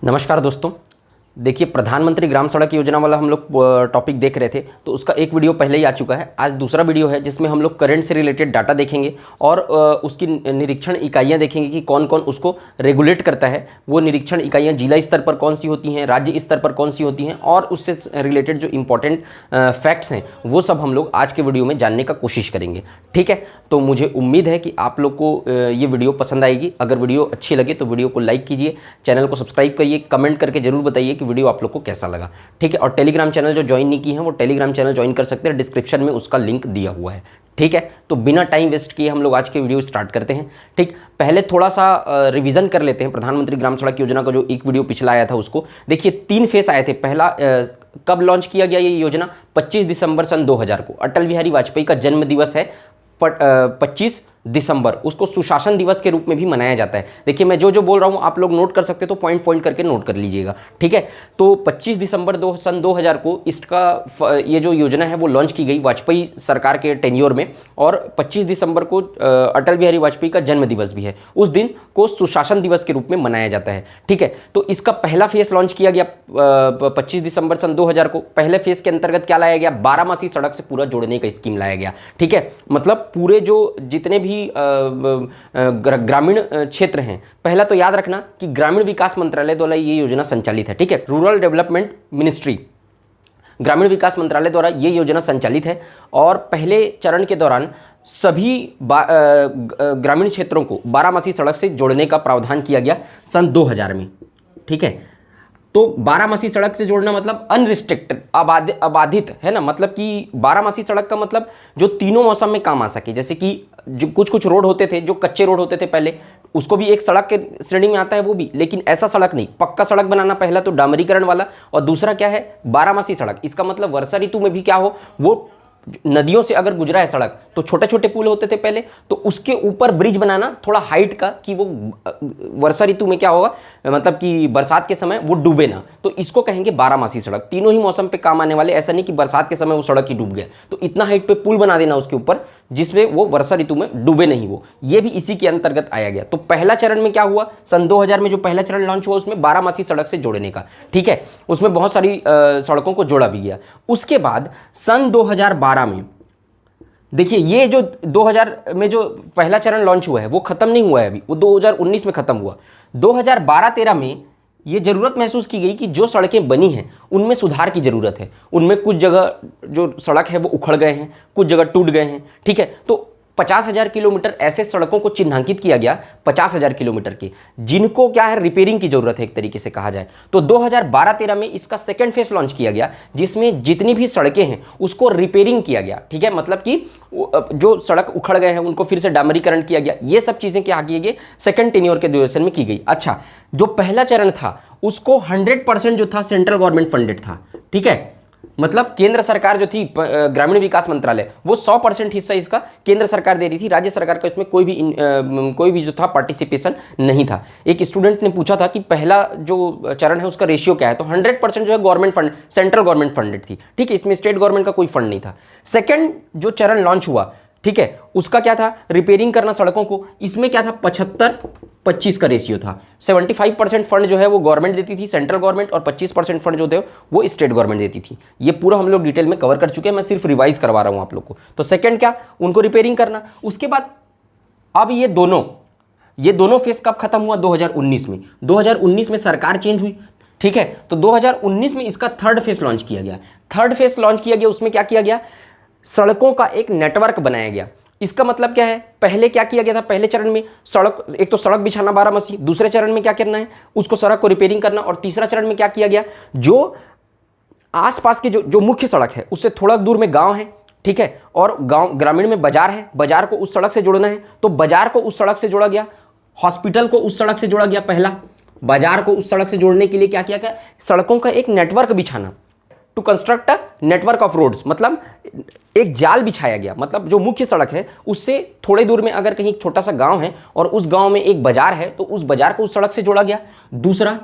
नमस्कार दोस्तों। देखिए, प्रधानमंत्री ग्राम सड़क योजना वाला हम लोग टॉपिक देख रहे थे, तो उसका एक वीडियो पहले ही आ चुका है। आज दूसरा वीडियो है जिसमें हम लोग करंट से रिलेटेड डाटा देखेंगे और उसकी निरीक्षण इकाइयां देखेंगे कि कौन कौन उसको रेगुलेट करता है। वो निरीक्षण इकाइयां जिला स्तर पर कौन सी होती हैं, राज्य स्तर पर कौन सी होती हैं, और उससे रिलेटेड जो इंपॉर्टेंट फैक्ट्स हैं वो सब हम लोग आज के वीडियो में जानने का कोशिश करेंगे। ठीक है, तो मुझे उम्मीद है कि आप लोग को ये वीडियो पसंद आएगी। अगर वीडियो अच्छी लगे तो वीडियो को लाइक कीजिए, चैनल को सब्सक्राइब करिए, कमेंट करके जरूर बताइए कि वीडियो आप लोग को कैसा लगा। ठीक है, और टेलीग्राम चैनल जो ज्वाइन नहीं की हैं वो टेलीग्राम चैनल ज्वाइन कर सकते हैं, डिस्क्रिप्शन में उसका लिंक दिया हुआ है। ठीक है, तो बिना टाइम वेस्ट किए हम लोग आज के वीडियो स्टार्ट करते हैं। ठीक, पहले थोड़ा सा रिवीजन कर लेते हैं प्रधानमंत्री ग्राम सड़क योजना का जो एक वीडियो पिछला आया था उसको। देखिए, 3 फेस आए थे। पहला कब लॉन्च किया गया ये योजना? 25 दिसंबर सन 2000 को। अटल बिहारी वाजपेयी का जन्म दिवस है 25 दिसंबर, उसको सुशासन दिवस के रूप में भी मनाया जाता है। देखिए, मैं जो जो बोल रहा हूँ आप लोग नोट कर सकते, तो पॉइंट पॉइंट करके नोट कर लीजिएगा। ठीक है, तो 25 दिसंबर सन 2000 को इसका ये जो योजना है वो लॉन्च की गई वाजपेयी सरकार के टेन्योर में, और 25 दिसंबर को अटल बिहारी वाजपेयी का जन्म दिवस भी है। उस दिन को सुशासन दिवस के रूप में मनाया जाता है। ठीक है, तो इसका पहला फेस लॉन्च किया गया 25 दिसंबर सन 2000 को। पहले फेस के अंतर्गत क्या लाया गया? बारामासी सड़क से पूरा जोड़ने का स्कीम लाया गया। ठीक है, मतलब पूरे जो जितने भी ग्रामीण क्षेत्र हैं, पहला तो याद रखना कि ग्रामीण विकास मंत्रालय द्वारा ये योजना संचालित है। ठीक है, रूरल डेवलपमेंट मिनिस्ट्री, ग्रामीण विकास मंत्रालय द्वारा ये योजना संचालित है। और पहले चरण के दौरान सभी ग्रामीण क्षेत्रों को बारामासी सड़क से जोड़ने का प्रावधान किया गया सन 2000 में। ठीक है, तो बारामासी सड़क से जोड़ना मतलब अनरिस्ट्रिक्टेड, अबाधित है ना। मतलब कि बारामासी सड़क का मतलब जो तीनों मौसम में काम आ सके। जैसे कि जो कुछ रोड होते थे, जो कच्चे रोड होते थे पहले, उसको भी एक सड़क के श्रेणी में आता है वो भी, लेकिन ऐसा सड़क नहीं, पक्का सड़क बनाना। पहला तो डामरीकरण वाला, और दूसरा क्या है? बारामासी सड़क। इसका मतलब वर्षा ऋतु में भी क्या हो, वो नदियों से अगर गुजरा है सड़क, तो छोटे छोटे पुल होते थे पहले, तो उसके ऊपर ब्रिज बनाना थोड़ा हाइट का, कि वो वर्षा ऋतु में क्या होगा, मतलब कि बरसात के समय वो डूबे ना, तो इसको कहेंगे बारामासी सड़क। तीनों ही मौसम पे काम आने वाले, ऐसा नहीं कि बरसात के समय वो सड़क ही डूब गया, तो इतना हाइट पे पुल बना देना उसके ऊपर जिसमें वो वर्षा ऋतु में डूबे नहीं, वो ये भी इसी के अंतर्गत आया गया। तो पहला चरण में क्या हुआ? सन 2000 में जो पहला चरण लॉन्च हुआ उसमें बारामासी सड़क से जोड़ने का। ठीक है, उसमें बहुत सारी सड़कों को जोड़ा भी गया। उसके बाद सन 2012 में देखिए, ये जो 2000 में जो पहला चरण लॉन्च हुआ है वो खत्म नहीं हुआ है अभी, वो 2019 में खत्म हुआ। 2012-13 में ये जरूरत महसूस की गई कि जो सड़कें बनी हैं उनमें सुधार की जरूरत है। उनमें कुछ जगह जो सड़क है वो उखड़ गए हैं, कुछ जगह टूट गए हैं। ठीक है, तो 50,000 किलोमीटर ऐसे सड़कों को चिन्हांकित किया गया, 50,000 किलोमीटर के, जिनको क्या है, रिपेयरिंग की जरूरत है एक तरीके से कहा जाए। तो 2012-13 में इसका सेकंड फेज लॉन्च किया गया, जिसमें जितनी भी सड़कें हैं उसको रिपेयरिंग किया गया। ठीक है, मतलब कि जो सड़क उखड़ गए हैं उनको फिर से डामरीकरण किया गया। ये सब चीजें क्या किए गए? सेकंड टेन्योर के ड्यूरेशन में की गई। अच्छा, जो पहला चरण था उसको 100% जो था सेंट्रल गवर्नमेंट फंडेड था। ठीक है, मतलब केंद्र सरकार जो थी, ग्रामीण विकास मंत्रालय, वो 100% हिस्सा इसका केंद्र सरकार दे रही थी। राज्य सरकार का इसमें कोई भी जो था पार्टिसिपेशन नहीं था। एक स्टूडेंट ने पूछा था कि पहला जो चरण है उसका रेशियो क्या है, तो 100% जो है government fund, central government funded थी। ठीक है, इसमें स्टेट गवर्नमेंट का कोई फंड नहीं था। सेकेंड जो चरण लॉन्च हुआ, ठीक है, उसका क्या था? रिपेयरिंग करना सड़कों को। इसमें क्या था? 75-25 का रेशियो था। 75% फंड जो है वो गवर्नमेंट देती थी, सेंट्रल गवर्नमेंट, और 25% फंड जो थे वो स्टेट गवर्नमेंट देती थी। ये पूरा हम लोग डिटेल में कवर कर चुके हैं, मैं सिर्फ रिवाइज करवा रहा हूं आप लोग को। तो सेकंड क्या? उनको रिपेयरिंग करना। उसके बाद अब ये दोनों फेज कब खत्म हुआ? 2019 में। 2019 में सरकार चेंज हुई। ठीक है, तो 2019 में इसका थर्ड फेज लॉन्च किया गया। थर्ड फेज लॉन्च किया गया, उसमें क्या किया गया? सड़कों का एक नेटवर्क बनाया गया। इसका मतलब क्या है? पहले क्या किया गया था? पहले चरण में एक तो सड़क बिछाना बारामासी, दूसरे चरण में क्या करना है? उसको सड़क को रिपेयरिंग करना, और तीसरा चरण में क्या किया गया? जो आसपास के जो मुख्य सड़क है उससे थोड़ा दूर में गांव है, ठीक है, और गांव ग्रामीण में बाजार है, बाजार को उस सड़क से जोड़ना है, तो बाजार को उस सड़क से जोड़ा गया। हॉस्पिटल को उस सड़क से जोड़ा गया। पहला बाजार को उस सड़क से जोड़ने के लिए क्या किया गया? सड़कों का एक नेटवर्क बिछाना, to construct a network of roads, मतलब एक जाल बिछाया गया। मतलब जो मुख्य सड़क है उससे थोड़े दूर में अगर कहीं छोटा सा गांव है और उस गांव में एक बाजार है, तो उस बाजार को उस सड़क से जोड़ा गया। दूसरा,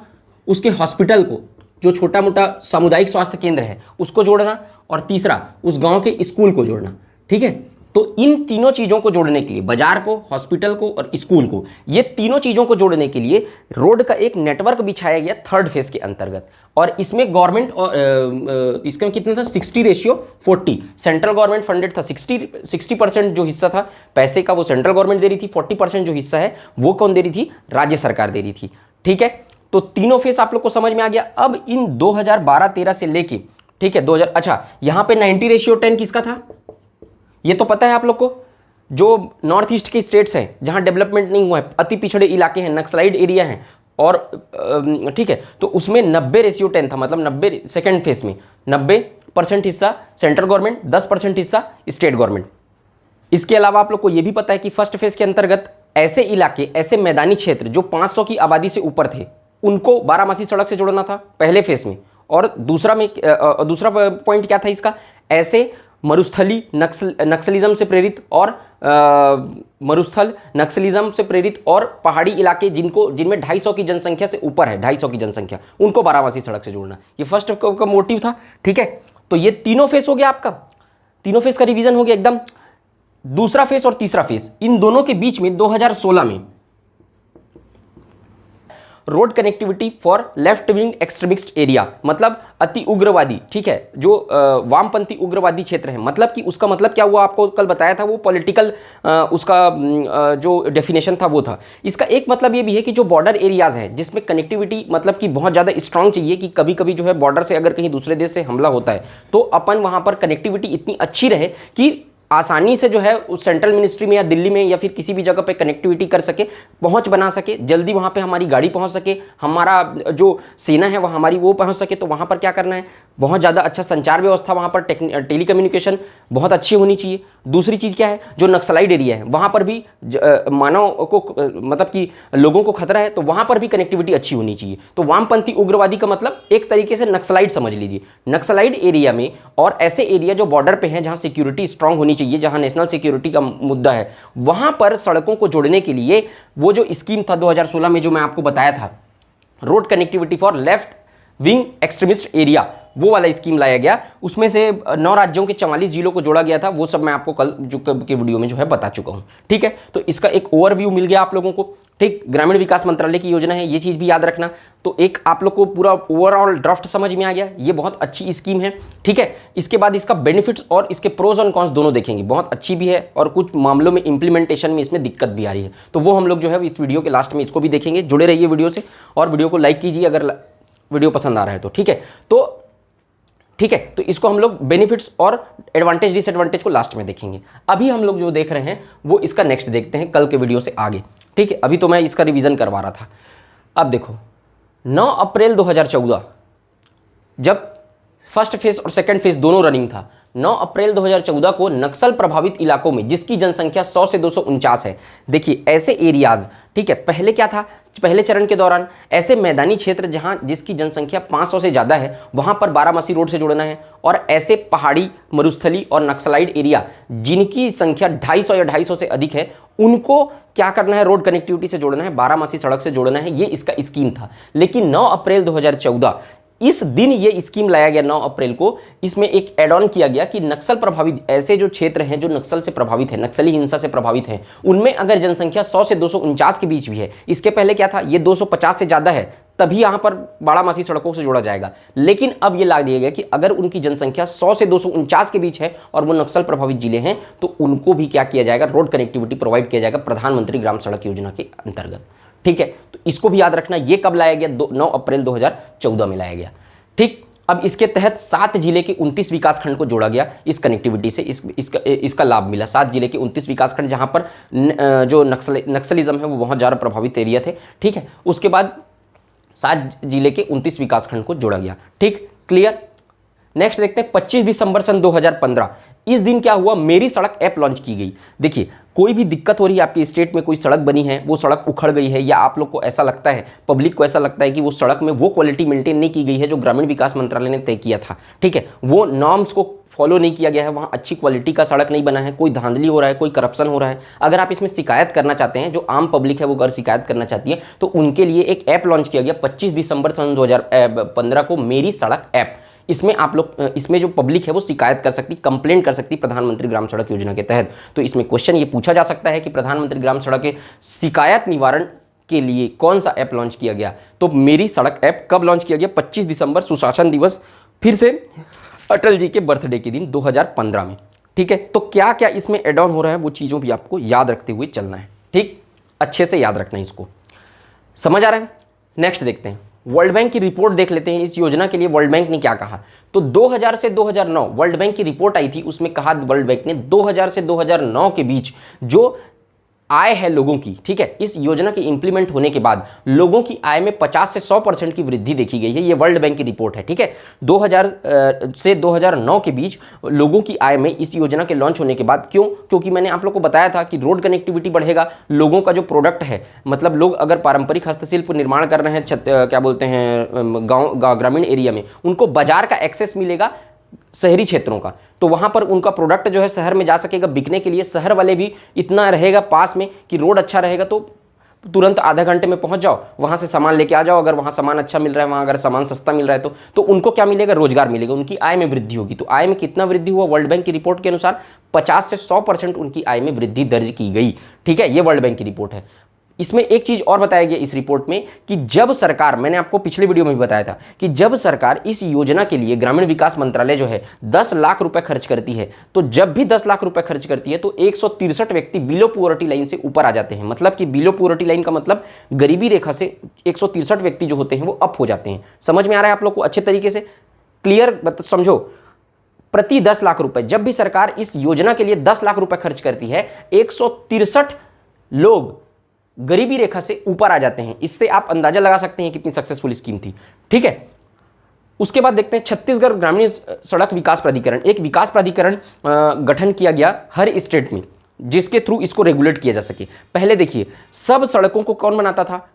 उसके हॉस्पिटल को, जो छोटा मोटा सामुदायिक स्वास्थ्य केंद्र है, उसको जोड़ना। और तीसरा, उस गांव के स्कूल को जोड़ना। ठीक है, तो इन तीनों चीज़ों को जोड़ने के लिए, बाजार को, हॉस्पिटल को और स्कूल को, ये तीनों चीज़ों को जोड़ने के लिए रोड का एक नेटवर्क बिछाया गया थर्ड फेज के अंतर्गत। और इसमें गवर्नमेंट इसका कितना था, 60:40। सेंट्रल गवर्नमेंट फंडेड था, 60% जो हिस्सा था पैसे का वो सेंट्रल गवर्नमेंट दे रही थी, 40% जो हिस्सा है वो कौन दे रही थी, राज्य सरकार दे रही थी। ठीक है, तो तीनों फेज आप लोग को समझ में आ गया। अब इन 2012-13 से लेके, ठीक है, 2000, अच्छा यहाँ पे 90:10 किसका था, ये तो पता है आप लोग को। जो नॉर्थ ईस्ट के स्टेट्स हैं जहां डेवलपमेंट नहीं हुआ है, अति पिछड़े इलाके हैं, नक्सलाइड एरिया हैं, और ठीक है, तो उसमें 90:10 था, मतलब 90 सेकेंड फेज में 90% हिस्सा सेंट्रल गवर्नमेंट, 10% हिस्सा स्टेट गवर्नमेंट। इसके अलावा आप लोग को यह भी पता है कि फर्स्ट फेज के अंतर्गत ऐसे इलाके, ऐसे मैदानी क्षेत्र जो 500 की आबादी से ऊपर थे, उनको बारामासी सड़क से जोड़ना था पहले फेज में। और दूसरा पॉइंट क्या था इसका, ऐसे मरुस्थली नक्सलिज्म से प्रेरित और मरुस्थल नक्सलिज्म से प्रेरित और पहाड़ी इलाके जिनमें 250 की जनसंख्या से ऊपर है, 250 की जनसंख्या, उनको बारामासी सड़क से जोड़ना, ये फर्स्ट का मोटिव था। ठीक है, तो ये तीनों फेस हो गया आपका, तीनों फेस का रिवीजन हो गया एकदम। दूसरा फेस और तीसरा फेस, इन दोनों के बीच में 2016 में road connectivity for left wing extremist area, मतलब अति उग्रवादी, ठीक है, जो वामपंथी उग्रवादी क्षेत्र है, मतलब कि उसका मतलब क्या हुआ, आपको कल बताया था, वो पॉलिटिकल उसका जो डेफिनेशन था वो था। इसका एक मतलब ये भी है कि जो बॉर्डर एरियाज हैं जिसमें कनेक्टिविटी मतलब कि बहुत ज़्यादा स्ट्रांग चाहिए, कि कभी कभी जो है बॉर्डर से अगर कहीं दूसरे देश से हमला होता है तो अपन वहाँ पर कनेक्टिविटी इतनी अच्छी रहे कि आसानी से जो है उस सेंट्रल मिनिस्ट्री में या दिल्ली में या फिर किसी भी जगह पे कनेक्टिविटी कर सके, पहुंच बना सके, जल्दी वहां पे हमारी गाड़ी पहुंच सके, हमारा जो सेना है वह हमारी वो पहुंच सके। तो वहां पर क्या करना है, बहुत ज़्यादा अच्छा संचार व्यवस्था, वहां पर टेली कम्युनिकेशन बहुत अच्छी होनी चाहिए। दूसरी चीज़ क्या है, जो नक्सलाइड एरिया है वहाँ पर भी मानव को मतलब कि लोगों को खतरा है, तो वहाँ पर भी कनेक्टिविटी अच्छी होनी चाहिए। तो वामपंथी उग्रवादी का मतलब एक तरीके से नक्सलाइड समझ लीजिए। नक्सलाइड एरिया में और ऐसे एरिया जो बॉर्डर पे हैं जहाँ सिक्योरिटी स्ट्रांग होनी चाहिए, जहाँ नेशनल सिक्योरिटी का मुद्दा है, वहाँ पर सड़कों को जोड़ने के लिए वो जो स्कीम था 2016 में जो मैं आपको बताया था, road connectivity for left wing extremist area, वो वाला स्कीम लाया गया। उसमें से 9 राज्यों के 44 जिलों को जोड़ा गया था। वो सब मैं आपको कल जो के वीडियो में जो है बता चुका हूँ। ठीक है, तो इसका एक ओवरव्यू मिल गया आप लोगों को। ठीक, ग्रामीण विकास मंत्रालय की योजना है, ये चीज़ भी याद रखना। तो एक आप लोग को पूरा ओवरऑल ड्राफ्ट समझ में आ गया, ये बहुत अच्छी स्कीम है। ठीक है, इसके बाद इसका बेनिफिट्स और इसके प्रोज और कॉन्स दोनों देखेंगे। बहुत अच्छी भी है और कुछ मामलों में इंप्लीमेंटेशन में इसमें दिक्कत भी आ रही है, तो वो हम लोग जो है इस वीडियो के लास्ट में इसको भी देखेंगे। जुड़े रहिए वीडियो से और वीडियो को लाइक कीजिए अगर वीडियो पसंद आ रहा है तो। ठीक है, तो इसको हम लोग बेनिफिट्स और एडवांटेज डिसएडवांटेज को लास्ट में देखेंगे। अभी हम लोग जो देख रहे हैं वो इसका नेक्स्ट देखते हैं कल के वीडियो से आगे। ठीक है, अभी तो मैं इसका रिवीजन करवा रहा था। अब देखो, 9 अप्रैल 2014 जब फर्स्ट फेज और सेकंड फेज दोनों रनिंग था, 9 अप्रैल 2014 को नक्सल प्रभावित इलाकों में जिसकी जनसंख्या 100 से 249 है, देखिए ऐसे एरियाज, ठीक है, पहले क्या था, पहले चरण के दौरान ऐसे मैदानी क्षेत्र जहां जिसकी जनसंख्या 500 से ज़्यादा है वहां पर बारामासी रोड से जोड़ना है। और ऐसे पहाड़ी, मरुस्थली और नक्सलाइड एरिया जिनकी संख्या 250 या 250 से अधिक है, उनको क्या करना है, रोड कनेक्टिविटी से जोड़ना है, बारामासी सड़क से जोड़ना है। ये इसका स्कीम था। लेकिन 9 अप्रैल 2014 इस दिन ये स्कीम लाया गया, 9 अप्रैल को। इसमें एक एड ऑन किया गया कि नक्सल प्रभावित ऐसे जो क्षेत्र हैं जो नक्सल से प्रभावित है, नक्सली हिंसा से प्रभावित हैं, उनमें अगर जनसंख्या 100 से 249 के बीच भी है, इसके पहले क्या था, ये 250 से ज़्यादा है, तभी यहाँ पर बारामासी सड़कों से जोड़ा जाएगा। लेकिन अब ये ला दिया गया कि अगर उनकी जनसंख्या 100 से 249 के बीच है और वो नक्सल प्रभावित जिले हैं, तो उनको भी क्या किया जाएगा, रोड कनेक्टिविटी प्रोवाइड किया जाएगा प्रधानमंत्री ग्राम सड़क योजना के अंतर्गत। ठीक है, तो इसको भी याद रखना। ये कब लाया गया, 9 अप्रैल 2014 में लाया गया। ठीक, अब इसके तहत 7 जिले के 29 विकासखंड को जोड़ा गया इस कनेक्टिविटी से। इसका लाभ मिला। 7 जिले के 29 विकासखंड जहां पर जो नक्सलिज्म है वो बहुत ज़्यादा प्रभावित एरिया थे। ठीक है, उसके बाद 7 जिले के 29 विकासखंड को जोड़ा गया। ठीक, क्लियर। नेक्स्ट देखते हैं 25 दिसंबर सन 2015। इस दिन क्या हुआ, मेरी सड़क ऐप लॉन्च की गई। देखिए, कोई भी दिक्कत हो रही है आपके स्टेट में, कोई सड़क बनी है, वो सड़क उखड़ गई है, या आप लोग को ऐसा लगता है, पब्लिक को ऐसा लगता है कि वो सड़क में वो क्वालिटी मेंटेन नहीं की गई है जो ग्रामीण विकास मंत्रालय ने तय किया था। ठीक है, वो नॉर्म्स को फॉलो नहीं किया गया है, वहाँ अच्छी क्वालिटी का सड़क नहीं बना है, कोई धांधली हो रहा है, कोई करप्शन हो रहा है, अगर आप इसमें शिकायत करना चाहते हैं, जो आम पब्लिक है वो अगर शिकायत करना चाहती है, तो उनके लिए एक ऐप लॉन्च किया गया 25 दिसंबर सन 2015 को, मेरी सड़क ऐप। इसमें आप लोग इसमें जो पब्लिक है वो शिकायत कर सकती, कंप्लेंट कर सकती प्रधानमंत्री ग्राम सड़क योजना के तहत। तो इसमें क्वेश्चन ये पूछा जा सकता है कि प्रधानमंत्री ग्राम सड़क के शिकायत निवारण के लिए कौन सा ऐप लॉन्च किया गया। तो मेरी सड़क ऐप कब लॉन्च किया गया? 25 दिसंबर सुशासन दिवस, फिर से अटल जी के बर्थडे के दिन 2015 में। ठीक है, तो क्या क्या इसमें एड ऑन हो रहा है वो चीज़ों भी आपको याद रखते हुए चलना है। ठीक, अच्छे से याद रखना है, इसको समझ आ रहा है। नेक्स्ट देखते हैं, वर्ल्ड बैंक की रिपोर्ट देख लेते हैं। इस योजना के लिए वर्ल्ड बैंक ने क्या कहा। तो 2000 से 2009 वर्ल्ड बैंक की रिपोर्ट आई थी, उसमें कहा वर्ल्ड बैंक ने 2000 से 2009 के बीच जो आय है लोगों की, ठीक है, इस योजना के इंप्लीमेंट होने के बाद लोगों की आय में 50 से 100% की वृद्धि देखी गई है। ये वर्ल्ड बैंक की रिपोर्ट है। ठीक है, 2000 से 2009 के बीच लोगों की आय में इस योजना के लॉन्च होने के बाद, क्यों? क्योंकि मैंने आप लोग को बताया था कि रोड कनेक्टिविटी बढ़ेगा, लोगों का जो प्रोडक्ट है, मतलब लोग अगर पारंपरिक हस्तशिल्प निर्माण कर रहे हैं क्या बोलते हैं गाँव ग्रामीण एरिया में, उनको बाजार का एक्सेस मिलेगा शहरी क्षेत्रों का, तो वहाँ पर उनका प्रोडक्ट जो है शहर में जा सकेगा बिकने के लिए। शहर वाले भी इतना रहेगा पास में कि रोड अच्छा रहेगा तो तुरंत आधा घंटे में पहुँच जाओ, वहाँ से सामान लेके आ जाओ। अगर वहाँ सामान अच्छा मिल रहा है, वहाँ अगर सामान सस्ता मिल रहा है तो उनको क्या मिलेगा? रोजगार मिलेगा, उनकी आय में वृद्धि होगी। तो आय में कितना वृद्धि हुआ? वर्ल्ड बैंक की रिपोर्ट के अनुसार 50 से 100% उनकी आय में वृद्धि दर्ज की गई। ठीक है, ये वर्ल्ड बैंक की रिपोर्ट है। इसमें एक चीज और बताया गया इस रिपोर्ट में कि जब सरकार, मैंने आपको पिछले वीडियो में भी बताया था कि जब सरकार इस योजना के लिए ग्रामीण विकास मंत्रालय जो है 10 लाख रुपए खर्च करती है, तो जब भी 10 लाख रुपए खर्च करती है तो 163 व्यक्ति बिलो पुअर्टी लाइन से ऊपर आ जाते हैं। मतलब कि बिलो पुअर्टी लाइन का मतलब गरीबी रेखा से 163 व्यक्ति जो होते हैं वो अप हो जाते हैं। समझ में आ रहा है आप लोग को अच्छे तरीके से? क्लियर समझो। प्रति 10 लाख रुपए, जब भी सरकार इस योजना के लिए 10 लाख रुपए खर्च करती है, 163 लोग गरीबी रेखा से ऊपर आ जाते हैं। इससे आप अंदाजा लगा सकते हैं कितनी सक्सेसफुल स्कीम थी। ठीक है, उसके बाद देखते हैं छत्तीसगढ़ ग्रामीण सड़क विकास प्राधिकरण। एक विकास प्राधिकरण गठन किया गया हर स्टेट में, जिसके थ्रू इसको रेगुलेट किया जा सके। पहले देखिए, सब सड़कों को कौन बनाता था?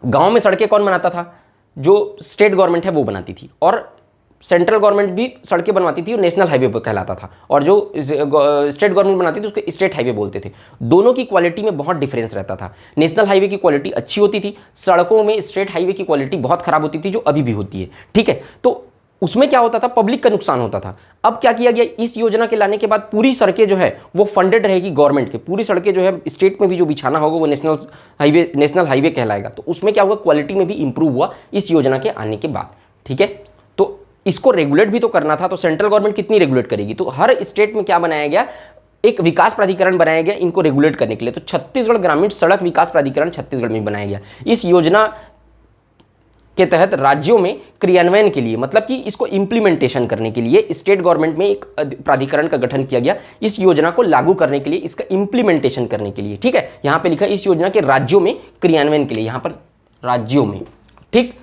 गांव में सड़कें कौन बनाता था? जो स्टेट गवर्नमेंट है वो बनाती थी, और सेंट्रल गवर्नमेंट भी सड़कें बनवाती थी और नेशनल हाईवे पर कहलाता था, और जो स्टेट गवर्नमेंट बनाती थी उसको स्टेट हाईवे बोलते थे। दोनों की क्वालिटी में बहुत डिफरेंस रहता था। नेशनल हाईवे की क्वालिटी अच्छी होती थी, सड़कों में स्टेट हाईवे की क्वालिटी बहुत खराब होती थी, जो अभी भी होती है। ठीक है, तो उसमें क्या होता था? पब्लिक का नुकसान होता था। अब क्या किया गया? इस योजना के लाने के बाद पूरी सड़कें जो है वो फंडेड रहेगी गवर्नमेंट के। पूरी सड़कें जो है स्टेट में भी जो बिछाना होगा वो नेशनल हाईवे कहलाएगा। तो उसमें क्या हुआ? क्वालिटी में भी इंप्रूव हुआ इस योजना के आने के बाद। ठीक है, तो इसको रेगुलेट भी तो करना था, तो सेंट्रल गवर्नमेंट कितनी रेगुलेट करेगी? तो हर स्टेट में क्या बनाया गया? एक विकास प्राधिकरण बनाया गया इनको रेगुलेट करने के लिए। तो छत्तीसगढ़ ग्रामीण सड़क विकास प्राधिकरण छत्तीसगढ़ में बनाया गया। इस योजना के तहत राज्यों में क्रियान्वयन के लिए, मतलब कि इसको इंप्लीमेंटेशन करने के लिए स्टेट गवर्नमेंट में एक प्राधिकरण का गठन किया गया, इस योजना को लागू करने के लिए, इसका इंप्लीमेंटेशन करने के लिए। ठीक है, यहां पे लिखा इस योजना के राज्यों में क्रियान्वयन के लिए, यहां पर राज्यों में। ठीक,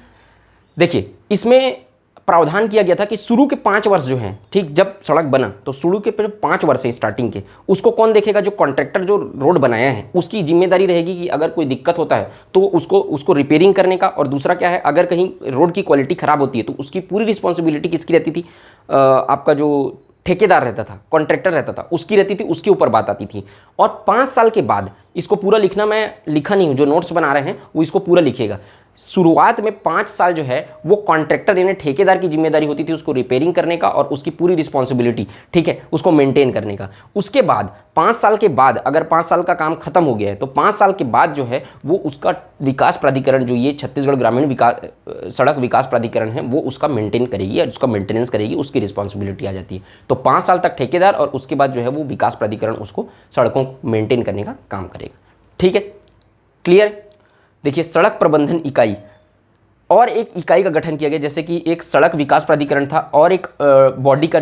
देखिए इसमें प्रावधान किया गया था कि शुरू के 5 वर्ष जो हैं, ठीक, जब सड़क बना तो शुरू के 5 वर्ष है स्टार्टिंग के, उसको कौन देखेगा? जो कॉन्ट्रैक्टर जो रोड बनाया है उसकी जिम्मेदारी रहेगी कि अगर कोई दिक्कत होता है तो उसको रिपेयरिंग करने का। और दूसरा क्या है, अगर कहीं रोड की क्वालिटी खराब होती है तो उसकी पूरी रिस्पॉन्सिबिलिटी किसकी रहती थी? आपका जो ठेकेदार रहता था, कॉन्ट्रैक्टर रहता था, उसकी रहती थी, उसके ऊपर बात आती थी। और 5 साल के बाद इसको पूरा लिखना, मैं लिखा नहीं हूँ, जो नोट्स बना रहे हैं वो इसको पूरा लिखिएगा। शुरुआत में 5 साल जो है वो कॉन्ट्रैक्टर यानी ठेकेदार की जिम्मेदारी होती थी उसको रिपेयरिंग करने का और उसकी पूरी रिस्पॉन्सिबिलिटी, ठीक है, उसको मेंटेन करने का। उसके बाद 5 साल के बाद, अगर 5 साल का काम खत्म हो गया है तो 5 साल के बाद जो है वो उसका विकास प्राधिकरण, जो ये छत्तीसगढ़ ग्रामीण सड़क विकास प्राधिकरण है, वो उसका मेंटेन करेगी और उसका मेंटेनेंस करेगी, उसकी रिस्पॉन्सिबिलिटी आ जाती है। तो 5 साल तक ठेकेदार और उसके बाद जो है वो विकास प्राधिकरण उसको सड़कों को मेंटेन करने का काम करेगा। ठीक है, क्लियर? देखिए, सड़क प्रबंधन इकाई और एक इकाई का गठन किया गया, जैसे कि एक सड़क विकास प्राधिकरण था और एक बॉडी का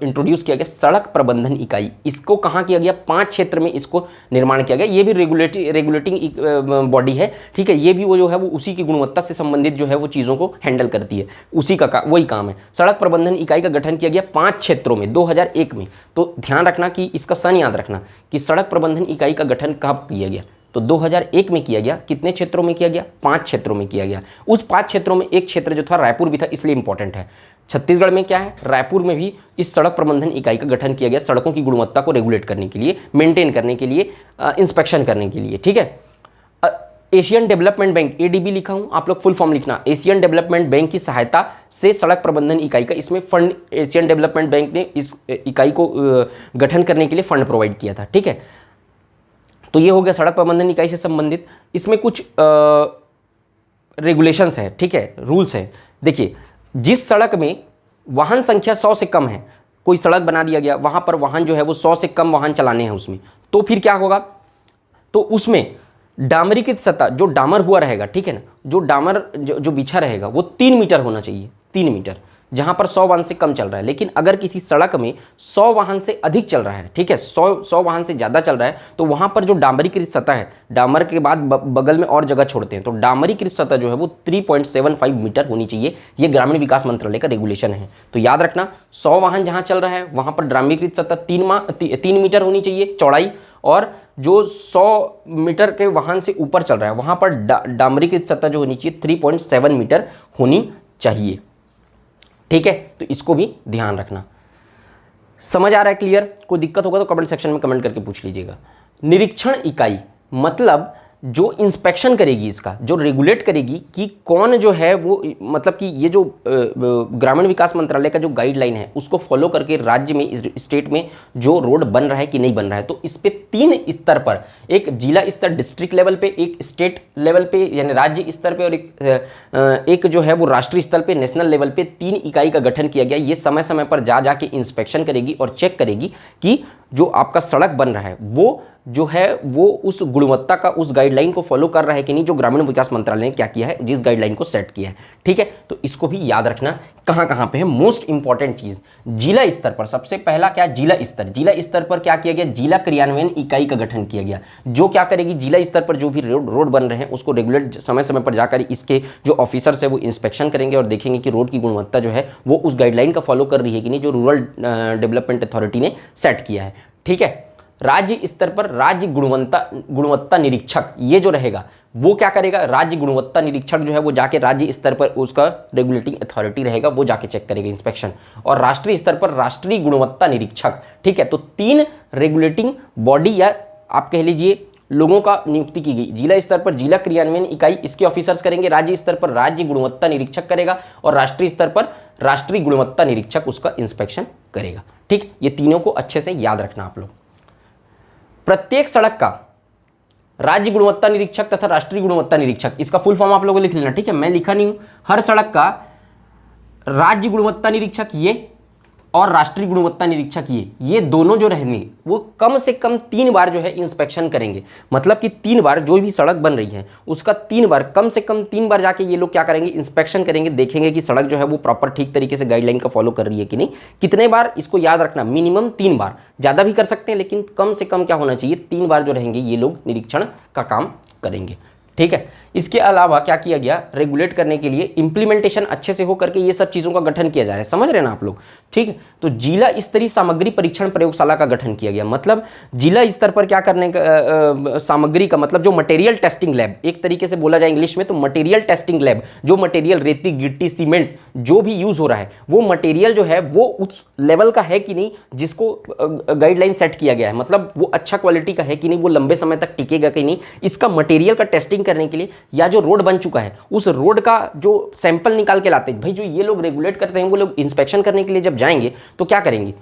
इंट्रोड्यूस किया गया, सड़क प्रबंधन इकाई। इसको कहाँ किया गया? 5 क्षेत्र में इसको निर्माण किया गया। ये भी रेगुलेटिंग बॉडी है, ठीक है। ये भी वो जो है वो उसी की गुणवत्ता से संबंधित जो है वो चीज़ों को हैंडल करती है, उसी का वही काम है। सड़क प्रबंधन इकाई का गठन किया गया 5 क्षेत्रों में 2001 में। तो ध्यान रखना कि इसका सन याद रखना कि सड़क प्रबंधन इकाई का गठन कब किया गया, तो 2001 में किया गया। कितने क्षेत्रों में किया गया? 5 क्षेत्रों में किया गया। उस 5 क्षेत्रों में एक क्षेत्र जो था रायपुर भी था, इसलिए इंपॉर्टेंट है। छत्तीसगढ़ में क्या है? रायपुर में भी इस सड़क प्रबंधन इकाई का गठन किया गया, सड़कों की गुणवत्ता को रेगुलेट करने के लिए, मेंटेन करने के लिए, इंस्पेक्शन करने के लिए। ठीक है, एशियन डेवलपमेंट बैंक, एडीबी लिखा हूं, आप लोग फुल फॉर्म लिखना, एशियन डेवलपमेंट बैंक की सहायता से सड़क प्रबंधन इकाई का, इसमें फंड एशियन डेवलपमेंट बैंक ने इस इकाई को गठन करने के लिए फंड प्रोवाइड किया था। ठीक है, तो ये हो गया सड़क प्रबंधन इकाई से संबंधित। इसमें कुछ रेगुलेशंस है, ठीक है, रूल्स है। देखिए, जिस सड़क में वाहन संख्या 100 से कम है, कोई सड़क बना दिया गया, वहां पर वाहन जो है वो 100 से कम वाहन चलाने हैं उसमें, तो फिर क्या होगा, तो उसमें डामरीकृत सतह जो डामर हुआ रहेगा, ठीक है ना, जो डामर जो बिछा रहेगा वो 3 मीटर होना चाहिए, 3 मीटर, जहां पर 100 वाहन से कम चल रहा है। लेकिन अगर किसी सड़क में 100 वाहन से अधिक चल रहा है, ठीक है, 100 वाहन से ज़्यादा चल रहा है, तो वहां पर जो डामरीकृत सतह है, डामर के बाद बगल में और जगह छोड़ते हैं, तो डामरीकृत सतह जो है वो 3.75 मीटर होनी चाहिए। ये ग्रामीण विकास मंत्रालय का रेगुलेशन है। तो याद रखना, 100 वाहन जहाँ चल रहा है वहाँ पर डामरीकृत सतह 3 मीटर होनी चाहिए चौड़ाई, और जो 100 मीटर के वाहन से ऊपर चल रहा है वहाँ पर डामरीकृत सतह जो होनी चाहिए 3.7 मीटर होनी चाहिए। ठीक है, तो इसको भी ध्यान रखना। समझ आ रहा है, क्लियर? कोई दिक्कत होगा तो कमेंट सेक्शन में कमेंट करके पूछ लीजिएगा। निरीक्षण इकाई मतलब जो इंस्पेक्शन करेगी, इसका जो रेगुलेट करेगी कि कौन जो है वो, मतलब कि ये जो ग्रामीण विकास मंत्रालय का जो गाइडलाइन है उसको फॉलो करके राज्य में, इस स्टेट में जो रोड बन रहा है कि नहीं बन रहा है, तो इस पे 3 स्तर पर, एक जिला स्तर डिस्ट्रिक्ट लेवल पे, एक स्टेट लेवल पे यानी राज्य स्तर पे, और एक जो है वो राष्ट्रीय स्तर पे, नेशनल लेवल पे 3 इकाई का गठन किया गया। ये समय समय पर जा जाके इंस्पेक्शन करेगी और चेक करेगी कि जो आपका सड़क बन रहा है वो जो है वो उस गुणवत्ता का, उस गाइडलाइन को फॉलो कर रहा है कि नहीं, जो ग्रामीण विकास मंत्रालय ने क्या किया है, जिस गाइडलाइन को सेट किया है। ठीक है, तो इसको भी याद रखना कहाँ कहाँ पे है। मोस्ट इंपॉर्टेंट चीज, जिला स्तर पर सबसे पहला क्या, जिला स्तर। जिला स्तर पर क्या किया गया, जिला क्रियान्वयन इकाई का गठन किया गया, जो क्या करेगी, जिला स्तर पर जो भी रोड बन रहे हैं उसको रेगुलेट समय समय पर जाकर इसके जो ऑफिसर्स है वो इंस्पेक्शन करेंगे और देखेंगे कि रोड की गुणवत्ता जो है वो उस गाइडलाइन का फॉलो कर रही है कि नहीं, जो रूरल डेवलपमेंट अथॉरिटी ने सेट किया है। ठीक है, राज्य स्तर पर राज्य गुणवत्ता निरीक्षक ये जो रहेगा वो क्या करेगा, राज्य गुणवत्ता निरीक्षक जो है वो जाके राज्य स्तर पर, उसका रेगुलेटिंग अथॉरिटी रहेगा वो जाके चेक करेगा इंस्पेक्शन, और राष्ट्रीय स्तर पर राष्ट्रीय गुणवत्ता निरीक्षक। ठीक है, तो 3 रेगुलेटिंग बॉडी या आप कह लीजिए लोगों का नियुक्ति की गई। जिला स्तर पर जिला क्रियान्वयन इकाई, इसके ऑफिसर्स करेंगे, राज्य स्तर पर राज्य गुणवत्ता निरीक्षक करेगा, और राष्ट्रीय स्तर पर राष्ट्रीय गुणवत्ता निरीक्षक उसका इंस्पेक्शन करेगा। ठीक, ये तीनों को अच्छे से याद रखना आप लोग। प्रत्येक सड़क का राज्य गुणवत्ता निरीक्षक तथा राष्ट्रीय गुणवत्ता निरीक्षक, इसका फुल फॉर्म आप लोगों को लिख लेना। ठीक है, मैं लिखा नहीं हूं। हर सड़क का राज्य गुणवत्ता निरीक्षक ये और राष्ट्रीय गुणवत्ता निरीक्षक ये दोनों जो रहेंगे वो कम से कम 3 बार जो है इंस्पेक्शन करेंगे। मतलब कि 3 बार जो भी सड़क बन रही है उसका 3 बार, कम से कम 3 बार जाके ये लोग क्या करेंगे, इंस्पेक्शन करेंगे, देखेंगे कि सड़क जो है वो प्रॉपर ठीक तरीके से गाइडलाइन का फॉलो कर रही है कि नहीं। कितने बार, इसको याद रखना, मिनिमम 3 बार, ज़्यादा भी कर सकते हैं लेकिन कम से कम क्या होना चाहिए, 3 बार जो रहेंगे ये लोग निरीक्षण का काम करेंगे। ठीक है, इसके अलावा क्या किया गया, रेगुलेट करने के लिए इम्प्लीमेंटेशन अच्छे से हो करके ये सब चीज़ों का गठन किया जा रहा है। समझ रहे हैं ना आप लोग? ठीक है, तो जिला स्तरीय सामग्री परीक्षण प्रयोगशाला का गठन किया गया। मतलब जिला स्तर पर क्या करने का, सामग्री का मतलब जो मटेरियल टेस्टिंग लैब, एक तरीके से बोला जाए इंग्लिश में तो मटेरियल टेस्टिंग लैब, जो मटेरियल रेती गिट्टी सीमेंट जो भी यूज़ हो रहा है वो मटेरियल जो है वो उस लेवल का है कि नहीं जिसको गाइडलाइन सेट किया गया है, मतलब वो अच्छा क्वालिटी का है कि नहीं, वो लंबे समय तक टिकेगा कि नहीं, इसका मटेरियल का टेस्टिंग करने के लिए, या जो रोड बन चुका है उस रोड का जो सैंपल निकाल के लाते हैं भाई, जो ये लोग रेगुलेट करते हैं वो लोग इंस्पेक्शन करने के लिए जब जाएंगे तो क्या करेंगे,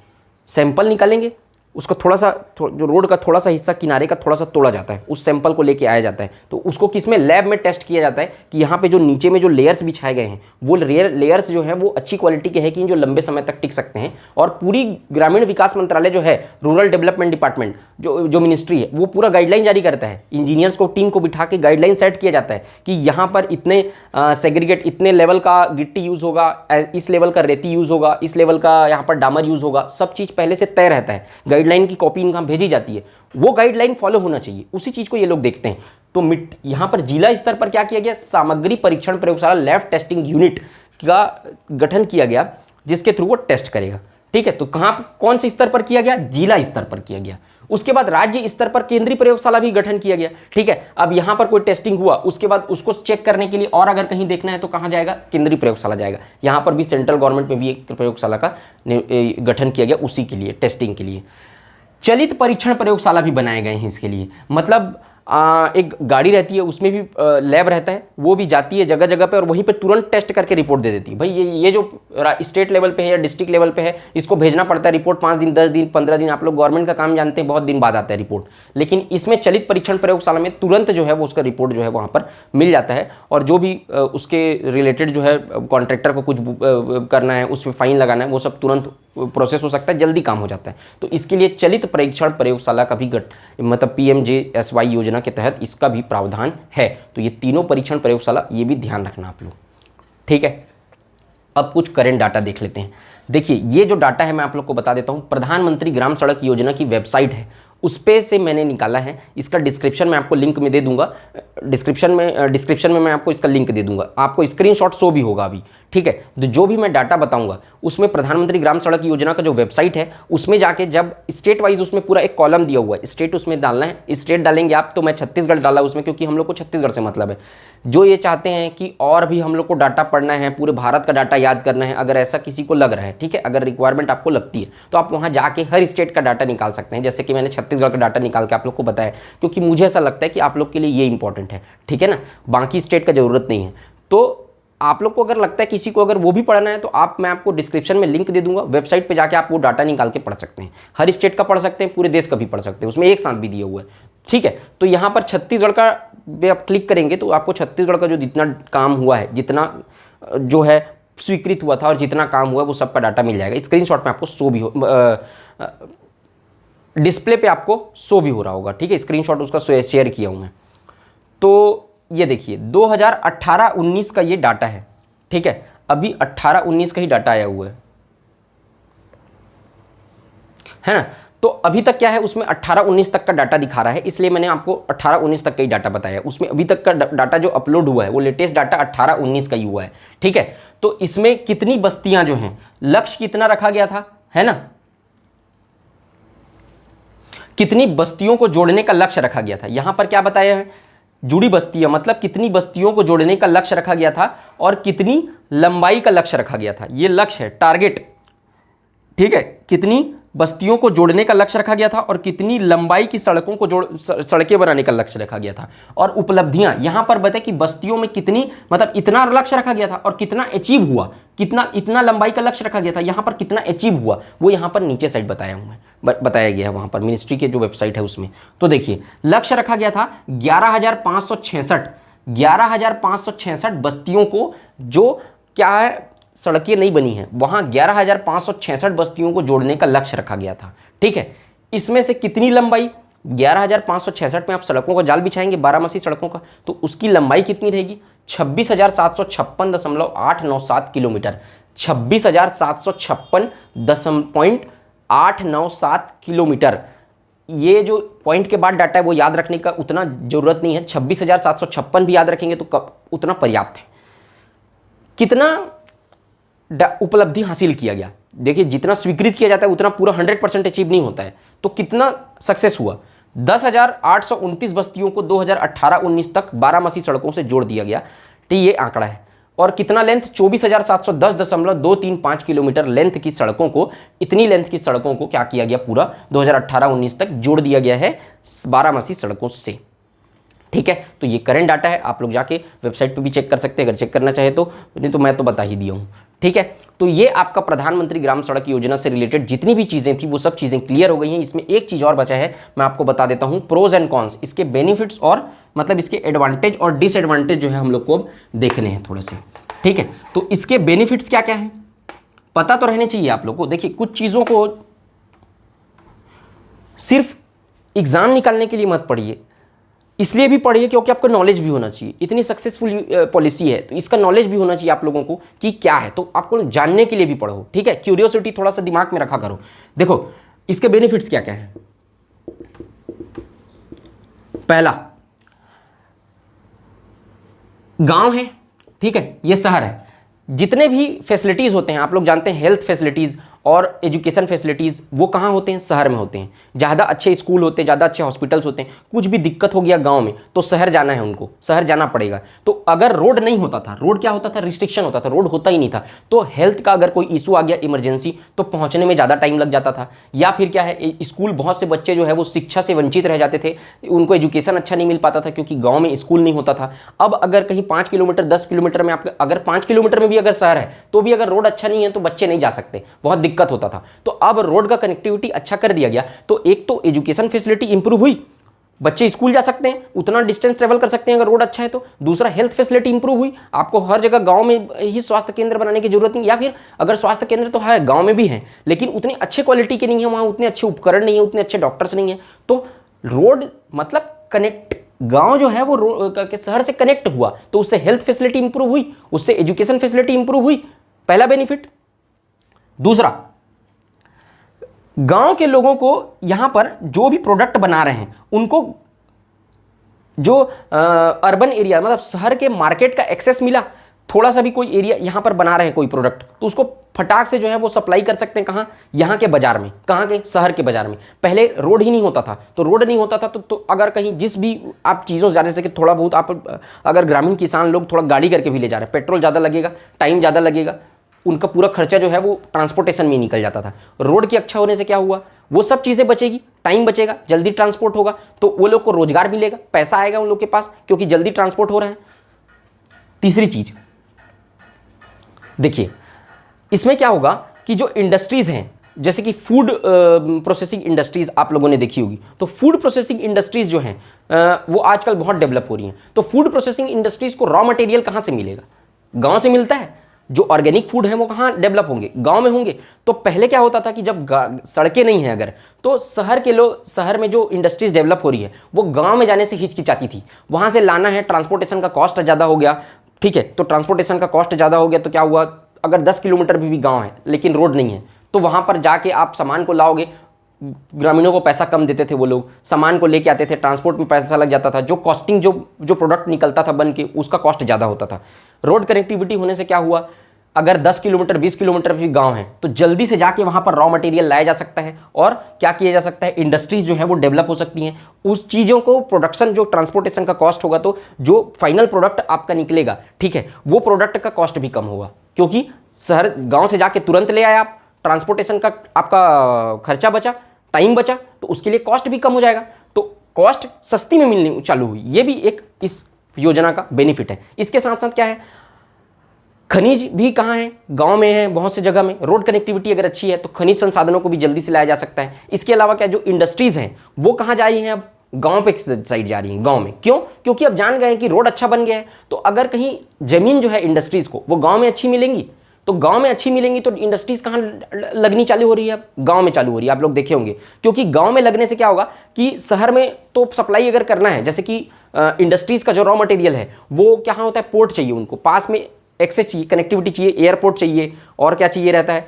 सैंपल निकालेंगे, उसको थोड़ा सा जो रोड का थोड़ा सा हिस्सा किनारे का थोड़ा सा तोड़ा जाता है, उस सैंपल को लेके आया जाता है, तो उसको किसमें, लैब में टेस्ट किया जाता है कि यहाँ पे जो नीचे में जो लेयर्स बिछाए गए हैं वो लेयर्स जो हैं वो अच्छी क्वालिटी के हैं कि जो लंबे समय तक टिक सकते हैं। और पूरी ग्रामीण विकास मंत्रालय जो है, रूरल डेवलपमेंट डिपार्टमेंट जो मिनिस्ट्री है वो पूरा गाइडलाइन जारी करता है, इंजीनियर्स को, टीम को बिठा के गाइडलाइन सेट किया जाता है कि यहाँ पर इतने सेग्रीगेट, इतने लेवल का गिट्टी यूज़ होगा, इस लेवल का रेती यूज़ होगा, इस लेवल का यहाँ पर डामर यूज़ होगा, सब चीज़ पहले से तय रहता है, गाइडलाइन की कॉपी इनका भेजी जाती है, वो गाइडलाइन फॉलो होना चाहिए, उसी चीज़ को ये लोग देखते हैं। तो यहाँ पर जिला स्तर पर क्या किया गया, सामग्री परीक्षण प्रयोगशाला लैब टेस्टिंग यूनिट का गठन किया गया जिसके थ्रू वो टेस्ट करेगा। ठीक है, तो कहाँ, कौन से स्तर पर किया गया, जिला स्तर पर किया गया। उसके बाद राज्य स्तर पर केंद्रीय प्रयोगशाला भी गठन किया गया। ठीक है, अब यहाँ पर कोई टेस्टिंग हुआ उसके बाद उसको चेक करने के लिए और अगर कहीं देखना है तो कहाँ जाएगा, केंद्रीय प्रयोगशाला जाएगा। यहाँ पर भी सेंट्रल गवर्नमेंट में भी एक प्रयोगशाला का गठन किया गया उसी के लिए, टेस्टिंग के लिए। चलित परीक्षण प्रयोगशाला भी बनाए गए हैं इसके लिए। मतलब एक गाड़ी रहती है, उसमें भी लैब रहता है, वो भी जाती है जगह जगह पे और वहीं पे तुरंत टेस्ट करके रिपोर्ट दे देती है। भाई ये जो स्टेट लेवल पे है या डिस्ट्रिक्ट लेवल पे है, इसको भेजना पड़ता है रिपोर्ट 5 दिन, 10 दिन, 15 दिन। आप लोग गवर्नमेंट का काम जानते हैं, बहुत दिन बाद आता है रिपोर्ट। लेकिन इसमें चलित परीक्षण प्रयोगशाला में तुरंत जो है वो उसका रिपोर्ट जो है वहाँ पर मिल जाता है, और जो भी उसके रिलेटेड जो है कॉन्ट्रैक्टर को कुछ करना है, उसमें फाइन लगाना है, वो सब तुरंत प्रोसेस हो सकता है, जल्दी काम हो जाता है। तो इसके लिए चलित परीक्षण प्रयोगशाला का भी मतलब PMJSY योजना के तहत इसका भी प्रावधान है। तो ये तीनों परीक्षण प्रयोगशाला, ये भी ध्यान रखना आप लोग, ठीक है। अब कुछ करेंट डाटा देख लेते हैं। देखिए ये जो डाटा है मैं आप लोग को बता देता हूँ, प्रधानमंत्री ग्राम सड़क योजना की वेबसाइट है, उस पे से मैंने निकाला है। इसका डिस्क्रिप्शन में आपको लिंक में दे दूंगा, डिस्क्रिप्शन में मैं आपको इसका लिंक दे दूंगा, आपको स्क्रीनशॉट शो भी होगा अभी, ठीक है। तो जो भी मैं डाटा बताऊंगा उसमें प्रधानमंत्री ग्राम सड़क योजना का जो वेबसाइट है उसमें जाके जब स्टेट वाइज उसमें पूरा एक कॉलम दिया हुआ है, स्टेट उसमें डालना है, स्टेट डालेंगे आप, तो मैं छत्तीसगढ़ डाला उसमें क्योंकि हम लोग को छत्तीसगढ़ से मतलब है। जो ये चाहते हैं कि और भी हम लोग को डाटा पढ़ना है, पूरे भारत का डाटा याद करना है, अगर ऐसा किसी को लग रहा है, ठीक है, अगर रिक्वायरमेंट आपको लगती है तो आप वहाँ जाके हर स्टेट का डाटा निकाल सकते हैं। जैसे कि मैंने छत्तीसगढ़ का डाटा निकाल के आप लोग को बताया, क्योंकि मुझे ऐसा लगता है कि आप लोग के लिए ये इंपॉर्टेंट है, ठीक है ना, बाकी स्टेट का जरूरत नहीं है। तो आप लोग को अगर लगता है किसी को अगर वो भी पढ़ना है तो मैं आपको डिस्क्रिप्शन में लिंक दे दूंगा, वेबसाइट पे जाके आप वो डाटा निकाल के पढ़ सकते हैं। हर स्टेट का पढ़ सकते हैं, पूरे देश का भी पढ़ सकते हैं, उसमें एक साथ भी दिया हुआ है, ठीक है। तो यहाँ पर छत्तीसगढ़ का आप क्लिक करेंगे तो आपको छत्तीसगढ़ का जो जितना काम हुआ है, जितना जो है स्वीकृत हुआ था और जितना काम हुआ है वो सबका डाटा मिल जाएगा। स्क्रीनशॉट में आपको शो भी हो, डिस्प्ले पे आपको शो भी हो रहा होगा, ठीक है, स्क्रीनशॉट उसका शेयर किया हूँ मैं। तो ये देखिए 2018-19 का ये डाटा है, ठीक है, अभी 18-19 का ही डाटा आया हुआ है ना। तो अभी तक क्या है, उसमें 18-19 तक का डाटा दिखा रहा है, इसलिए मैंने आपको 18-19 तक का ही डाटा बताया। उसमें अभी तक का डाटा जो अपलोड हुआ है वो लेटेस्ट डाटा 18-19 का ही हुआ है, ठीक है। तो इसमें कितनी बस्तियां जो हैं, लक्ष्य कितना रखा गया था, है ना, कितनी बस्तियों को जोड़ने का लक्ष्य रखा गया था। यहां पर क्या बताया है, जुड़ी बस्तियां, मतलब कितनी बस्तियों को जोड़ने का लक्ष्य रखा गया था और कितनी लंबाई का लक्ष्य रखा गया था। ये लक्ष्य है, टारगेट, ठीक है, कितनी बस्तियों को जोड़ने का लक्ष्य रखा गया था और कितनी लंबाई की सड़कों को सड़कें बनाने का लक्ष्य रखा गया था। और उपलब्धियां यहां पर बताए कि बस्तियों में कितनी, मतलब इतना लक्ष्य रखा गया था और कितना अचीव हुआ, इतना लंबाई का लक्ष्य रखा गया था, यहां पर कितना अचीव हुआ वो यहां पर नीचे साइड बताया हूं मैं, बताया गया है वहां पर मिनिस्ट्री के जो वेबसाइट है उसमें। तो देखिए लक्ष्य रखा गया था 11,566 बस्तियों को, जो क्या है, सड़कें नहीं बनी हैं, वहां 11,566 बस्तियों को जोड़ने का लक्ष्य रखा गया था, ठीक है। इसमें से कितनी लंबाई, 11,566 में आप सड़कों का जाल बिछाएंगे, 12 सड़कों का, तो उसकी लंबाई कितनी रहेगी, 26,756.897 किलोमीटर, 26,756.897 किलोमीटर। ये जो पॉइंट के बाद डाटा है वो याद रखने का उतना जरूरत नहीं है, 26,756 भी याद रखेंगे तो उतना पर्याप्त है। कितना उपलब्धि हासिल किया गया, देखिए जितना स्वीकृत किया जाता है उतना पूरा 100% अचीव नहीं होता है, तो कितना सक्सेस हुआ, 10,829 बस्तियों को 2018-19 तक 12 सड़कों से जोड़ दिया गया, तो ये आंकड़ा है। और कितना लेंथ, 24,710.235 किलोमीटर लेंथ की सड़कों को, इतनी लेंथ की सड़कों को क्या किया गया, पूरा 2018-19 तक जोड़ दिया गया है 12 सड़कों से, ठीक है। तो ये करंट डाटा है, आप लोग जाके वेबसाइट पे भी चेक कर सकते हैं अगर चेक करना चाहे तो, नहीं तो मैं तो बता ही दिया हूँ, ठीक है। तो ये आपका प्रधानमंत्री ग्राम सड़क योजना से रिलेटेड जितनी भी चीज़ें थी वो सब चीज़ें क्लियर हो गई हैं। इसमें एक चीज़ और बचा है, मैं आपको बता देता हूँ, प्रोज एंड कॉन्स, इसके बेनिफिट्स और मतलब इसके एडवांटेज और डिसएडवांटेज जो है हम लोग को अब देखने हैं थोड़े से, ठीक है। तो इसके बेनिफिट्स क्या क्या है पता तो रहने चाहिए आप लोग को। देखिए कुछ चीज़ों को सिर्फ एग्जाम निकालने के लिए मत पढ़िए, इसलिए भी पढ़िए क्योंकि आपको नॉलेज भी होना चाहिए। इतनी सक्सेसफुल पॉलिसी है तो इसका नॉलेज भी होना चाहिए आप लोगों को कि क्या है, तो आपको जानने के लिए भी पढ़ो, ठीक है। क्यूरियोसिटी थोड़ा सा दिमाग में रखा करो। देखो इसके बेनिफिट्स क्या क्या है। पहला, गांव है, ठीक है, ये शहर है, जितने भी फैसिलिटीज होते हैं आप लोग जानते हैं, हेल्थ फैसिलिटीज और एजुकेशन फैसिलिटीज़ वो कहाँ होते हैं, शहर में होते हैं। ज़्यादा अच्छे स्कूल होते हैं, ज़्यादा अच्छे हॉस्पिटल्स होते हैं। कुछ भी दिक्कत हो गया गांव में तो शहर जाना है उनको, शहर जाना पड़ेगा। तो अगर रोड नहीं होता था, रोड क्या होता था, रिस्ट्रिक्शन होता था, रोड होता ही नहीं था, तो हेल्थ का अगर कोई इशू आ गया इमरजेंसी तो पहुँचने में ज़्यादा टाइम लग जाता था। या फिर क्या है, स्कूल बहुत से बच्चे जो है वो शिक्षा से वंचित रह जाते थे, उनको एजुकेशन अच्छा नहीं मिल पाता था क्योंकि गाँव में स्कूल नहीं होता था। अब अगर कहीं 5 किलोमीटर 10 किलोमीटर में आपका, अगर 5 किलोमीटर में भी अगर शहर है तो भी अगर रोड अच्छा नहीं है तो बच्चे नहीं जा सकते, बहुत दिक्कत होता था। तो अब रोड का कनेक्टिविटी अच्छा कर दिया गया तो एक तो एजुकेशन फैसिलिटी इंप्रूव हुई, बच्चे स्कूल जा सकते हैं, उतना डिस्टेंस ट्रेवल कर सकते हैं अगर रोड अच्छा है तो। दूसरा, हेल्थ फैसिलिटी इंप्रूव हुई, आपको हर जगह गांव में ही स्वास्थ्य केंद्र बनाने की जरूरत नहीं, या फिर अगर स्वास्थ्य केंद्र तो है गांव में भी है लेकिन उतनी अच्छे क्वालिटी के नहीं है, वहाँ उतने अच्छे उपकरण नहीं है, उतने अच्छे डॉक्टर्स नहीं है। तो रोड मतलब कनेक्ट, गांव जो है वो शहर से कनेक्ट हुआ तो उससे हेल्थ फैसिलिटी इंप्रूव हुई, उससे एजुकेशन फैसिलिटी इंप्रूव हुई, पहला बेनिफिट। दूसरा, गांव के लोगों को यहां पर जो भी प्रोडक्ट बना रहे हैं उनको जो अर्बन एरिया मतलब शहर के मार्केट का एक्सेस मिला। थोड़ा सा भी कोई एरिया यहां पर बना रहे हैं कोई प्रोडक्ट तो उसको फटाक से जो है वो सप्लाई कर सकते हैं, कहां, यहां के बाजार में, कहां के, शहर के बाजार में। पहले रोड ही नहीं होता था, तो रोड नहीं होता था तो अगर कहीं जिस भी आप चीज़ों ज़्यादा से कि थोड़ा बहुत आप अगर ग्रामीण किसान लोग थोड़ा गाड़ी करके भी ले जा रहे हैं, पेट्रोल ज़्यादा लगेगा, टाइम ज़्यादा लगेगा, उनका पूरा खर्चा जो है वो ट्रांसपोर्टेशन में निकल जाता था। रोड के अच्छा होने से क्या हुआ, वो सब चीज़ें बचेगी, टाइम बचेगा, जल्दी ट्रांसपोर्ट होगा तो वो लोग को रोजगार मिलेगा, पैसा आएगा उन लोग के पास क्योंकि जल्दी ट्रांसपोर्ट हो रहा है। तीसरी चीज देखिए, इसमें क्या होगा कि जो इंडस्ट्रीज हैं जैसे कि फूड प्रोसेसिंग इंडस्ट्रीज आप लोगों ने देखी होगी, तो फूड प्रोसेसिंग इंडस्ट्रीज जो हैं वो आजकल बहुत डेवलप हो रही हैं। तो फूड प्रोसेसिंग इंडस्ट्रीज को रॉ मटेरियल कहाँ से मिलेगा, गांव से मिलता है। जो ऑर्गेनिक फूड है वो कहाँ डेवलप होंगे, गांव में होंगे। तो पहले क्या होता था कि जब सड़कें नहीं हैं अगर, तो शहर के लोग, शहर में जो इंडस्ट्रीज डेवलप हो रही है वो गांव में जाने से हिचकिचाती थी, वहाँ से लाना है, ट्रांसपोर्टेशन का कॉस्ट ज़्यादा हो गया, ठीक है। तो ट्रांसपोर्टेशन का कॉस्ट ज़्यादा हो गया तो क्या हुआ, अगर 10 किलोमीटर भी गाँव है लेकिन रोड नहीं है तो वहाँ पर जाके आप सामान को लाओगे, ग्रामीणों को पैसा कम देते थे, वो लोग सामान को लेके आते थे, ट्रांसपोर्ट में पैसा लग जाता था, जो कॉस्टिंग जो प्रोडक्ट निकलता था बन के उसका कॉस्ट ज़्यादा होता था। रोड कनेक्टिविटी होने से क्या हुआ, अगर 10 किलोमीटर 20 किलोमीटर भी गांव है तो जल्दी से जाके वहां पर रॉ मटेरियल लाया जा सकता है और क्या किया जा सकता है, इंडस्ट्रीज जो है वो डेवलप हो सकती हैं। उस चीज़ों को प्रोडक्शन, जो ट्रांसपोर्टेशन का कॉस्ट होगा तो जो फाइनल प्रोडक्ट आपका निकलेगा, ठीक है, वो प्रोडक्ट का कॉस्ट भी कम होगा क्योंकि शहर गाँव से जाके तुरंत ले आए आप, ट्रांसपोर्टेशन का आपका खर्चा बचा, टाइम बचा, तो उसके लिए कॉस्ट भी कम हो जाएगा, तो कॉस्ट सस्ती में मिलनी चालू हुई। ये भी एक इस योजना का बेनिफिट है। इसके साथ साथ क्या है, खनिज भी कहाँ है, गांव में है बहुत सी जगह में। रोड कनेक्टिविटी अगर अच्छी है तो खनिज संसाधनों को भी जल्दी से लाया जा सकता है। इसके अलावा क्या, जो इंडस्ट्रीज हैं वो कहाँ जा रही हैं, अब गांव पे साइड जा रही हैं, गांव में। क्यों, क्योंकि अब जान गए हैं कि रोड अच्छा बन गया है, तो अगर कहीं जमीन जो है इंडस्ट्रीज को वो गाँव में अच्छी मिलेंगी, तो गांव में अच्छी मिलेंगी तो इंडस्ट्रीज कहाँ लगनी चालू हो रही है, अब गांव में चालू हो रही है, आप लोग देखे होंगे। क्योंकि गांव में लगने से क्या होगा कि शहर में तो सप्लाई अगर करना है, जैसे कि इंडस्ट्रीज का जो रॉ मटेरियल है वो क्या होता है, पोर्ट चाहिए उनको, पास में एक्सेस चाहिए, कनेक्टिविटी चाहिए, एयरपोर्ट चाहिए, और क्या चाहिए रहता है,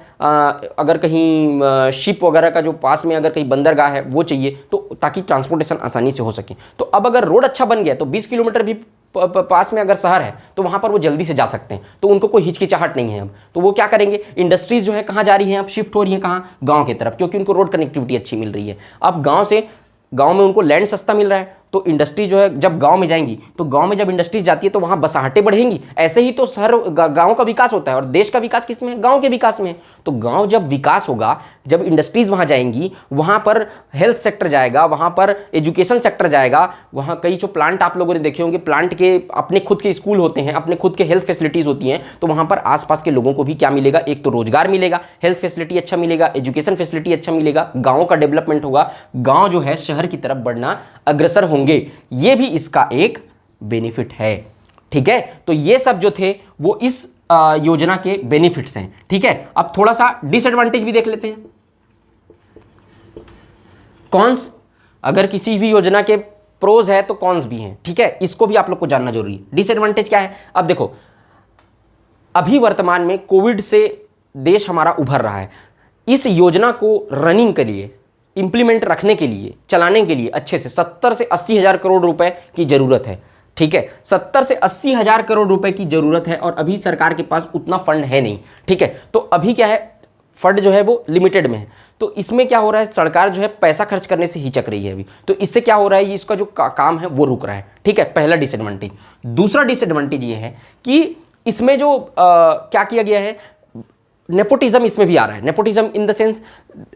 अगर कहीं शिप वगैरह का जो पास में अगर कहीं बंदरगाह है वो चाहिए, तो ताकि ट्रांसपोर्टेशन आसानी से हो सके। तो अब अगर रोड अच्छा बन गया तो 20 किलोमीटर भी पास में अगर शहर है तो वहाँ पर वो जल्दी से जा सकते हैं, तो उनको कोई हिचकिचाहट नहीं है अब। तो वो क्या करेंगे, इंडस्ट्रीज जो है कहाँ जा रही हैं, अब शिफ्ट हो रही है कहाँ, गाँव की तरफ, क्योंकि उनको रोड कनेक्टिविटी अच्छी मिल रही है। अब गाँव में उनको लैंड सस्ता मिल रहा है, तो इंडस्ट्री जो है जब गांव में जाएंगी, तो गांव में जब इंडस्ट्रीज जाती है तो वहां बसाहटें बढ़ेंगी। ऐसे ही तो शहर गांव का विकास होता है, और देश का विकास किस में है, गांव के विकास में। तो गांव जब विकास होगा, जब इंडस्ट्रीज वहां जाएंगी, वहां पर हेल्थ सेक्टर जाएगा, वहां पर एजुकेशन सेक्टर जाएगा, वहां कई जो प्लांट आप लोगों ने देखे होंगे, प्लांट के अपने खुद के स्कूल होते हैं, अपने खुद के हेल्थ फैसिलिटीज होती हैं, तो वहां पर आसपास के लोगों को भी क्या मिलेगा, एक तो रोजगार मिलेगा, हेल्थ फैसिलिटी अच्छा मिलेगा, एजुकेशन फैसिलिटी अच्छा मिलेगा, गाँव का डेवलपमेंट होगा, गाँव जो है शहर की तरफ बढ़ना अग्रसर होंगे। ये भी इसका एक बेनिफिट है, ठीक है। तो ये सब जो थे वो इस योजना के बेनिफिट्स हैं, ठीक है। अब थोड़ा सा डिसएडवांटेज भी देख लेते हैं, कॉन्स। अगर किसी भी योजना के प्रोज है तो कॉन्स भी हैं, ठीक है, इसको भी आप लोग को जानना जरूरी है। डिसएडवांटेज क्या है, अब देखो, अभी वर्तमान में कोविड से देश हमारा उभर रहा है। इस योजना को रनिंग के लिए, इंप्लीमेंट रखने के लिए, चलाने के लिए अच्छे से 70 से 80 हज़ार करोड़ रुपए की जरूरत है, ठीक है। 70 से 80 हज़ार करोड़ रुपए की जरूरत है, और अभी सरकार के पास उतना फंड है नहीं, ठीक है। तो अभी क्या है, फंड जो है वो लिमिटेड में है। तो इसमें क्या हो रहा है, सरकार जो है पैसा खर्च करने से हिचक रही है अभी। तो इससे क्या हो रहा है, इसका जो काम है वो रुक रहा है। ठीक है, पहला डिसएडवांटेज। दूसरा डिसएडवांटेज ये है कि इसमें जो क्या किया गया है, नेपोटिज्म इसमें भी आ रहा है। नेपोटिज्म इन द सेंस,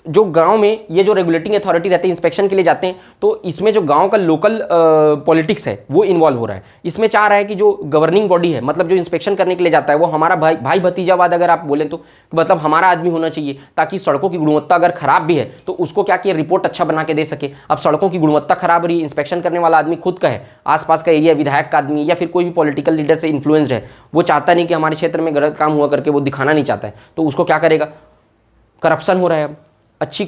जो गांव में ये जो रेगुलेटिंग अथॉरिटी रहती है, इंस्पेक्शन के लिए जाते हैं, तो इसमें जो गांव का लोकल पॉलिटिक्स है वो इन्वॉल्व हो रहा है। इसमें चाह रहा है कि जो गवर्निंग बॉडी है, मतलब जो इंस्पेक्शन करने के लिए जाता है, वो हमारा भाई भतीजावाद अगर आप बोलें तो मतलब हमारा आदमी होना चाहिए, ताकि सड़कों की गुणवत्ता अगर खराब भी है तो उसको क्या किया, रिपोर्ट अच्छा बना के दे सके। अब सड़कों की गुणवत्ता खराब रही, इंस्पेक्शन करने वाला आदमी खुद का है, आसपास का एरिया, विधायक का आदमी या फिर कोई भी पॉलिटिकल लीडर से इन्फ्लुएंस्ड है, वो चाहता नहीं कि हमारे क्षेत्र में गलत काम हुआ करके वो दिखाना नहीं चाहता है, तो उसको क्या करेगा, करप्शन हो रहा है। अब अच्छी